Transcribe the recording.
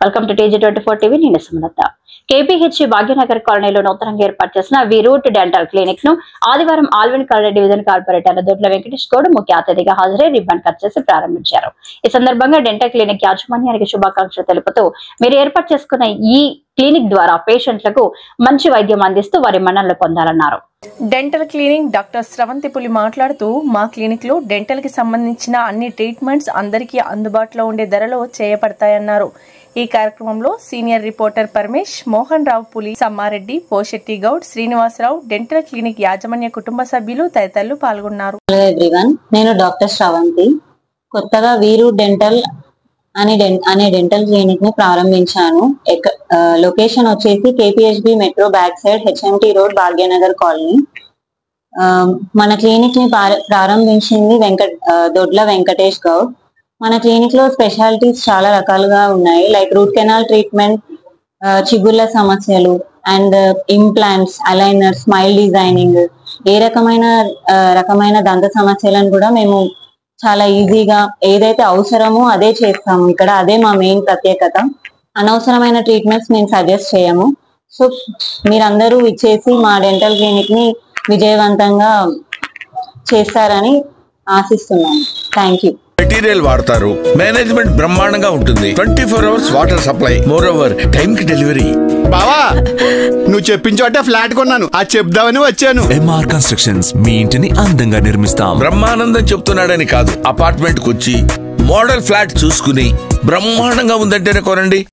Welcome to TG24 TV. నేను Sumalatha. KPHC Bhagyanagar కాలనీలో నూతనంగా ఏర్పాటు చేసిన రూట్ డెంటల్ క్లినిక్ ను ఆదివారం ఆల్విన్ కాలనీ డివిజన్ కార్పొరేటర్ దొడ్ల వెంకటేష్ గౌడ్ ముఖ్య అతిథిగా హాజరై రిబ్బన్ కట్ చేసి ప్రారంభించారు. ఈ సందర్భంగా డెంటల్ క్లినిక్ యాజమాన్యానికి శుభాకాంక్షలు తెలుపుతూ మీరు ఏర్పాటు చేసుకున్న ఈ క్లినిక్ ద్వారా పేషెంట్లకు మంచి వైద్యం అందిస్తూ వారి మన్ననలు పొందాలన్నారు. డెంటల్ క్లినిక్ డాక్టర్ స్రవంతిపులి మాట్లాడుతూ మా క్లినిక్ లో డెంటల్ కి సంబంధించిన అన్ని ట్రీట్మెంట్స్ అందరికీ అందుబాటులో ఉండే ధరలో చేయబడతాయన్నారు. ఈ కార్యక్రమంలో సీనియర్ రిపోర్టర్ పరమేష్, మోహన్ రావు పులి, సమ్మారెడ్డి, పోషెట్టి గౌడ్, శ్రీనివాసరావు, డెంటల్ క్లినిక్ యాజమాన్య కుటుంబ సభ్యులు తదితరులు పాల్గొన్నారు. నేను డాక్టర్ శ్రవంతి. కొత్తగా రూట్ డెంటల్ అనే డెంటల్ క్లినిక్ ని ప్రారంభించాను. లొకేషన్ వచ్చేసి KPHB metro back side HMT road Bhagyanagar colony. మన క్లినిక్ ని ప్రారంభించింది దొడ్ల వెంకటేష్ గౌడ్. మన క్లినిక్ లో స్పెషాలిటీస్ చాలా రకాలుగా ఉన్నాయి. లైక్ రూట్ కెనాల్ ట్రీట్మెంట్, చిగుళ్ళ సమస్యలు and implants, aligner, smile designing, ఏ రకమైన దంత సమస్యలను కూడా మేము చాలా ఈజీగా ఏదైతే అవసరమో అదే చేస్తాము. ఇక్కడ అదే మా మెయిన్ ప్రత్యేకత. అనవసరమైన ట్రీట్మెంట్స్ మేము సజెస్ట్ చేయము. సో మీరందరూ ఇచ్చేసి మా డెంటల్ క్లినిక్ ని విజయవంతంగా చేస్తారని ఆశిస్తున్నాను. Thank you. మెటీరియల్ వాడతారు, మేనేజ్మెంట్ బ్రహ్మాండంగా ఉంటుంది. 24 hours water supply, more over time కి డెలివరీ. బావా, నువ్వు చెప్పించోటే ఫ్లాట్ కొన్నాను, అది చెప్దామని వచ్చాను. MR కన్స్ట్రక్షన్స్ మీ ఇంటిని అందంగా నిర్మిస్తాం. బ్రహ్మానందం చెప్తున్నాడని కాదు, అపార్ట్మెంట్ కు వచ్చి మోడల్ ఫ్లాట్ చూసుకుని బ్రహ్మాండంగా ఉందంటేనే కొనండి.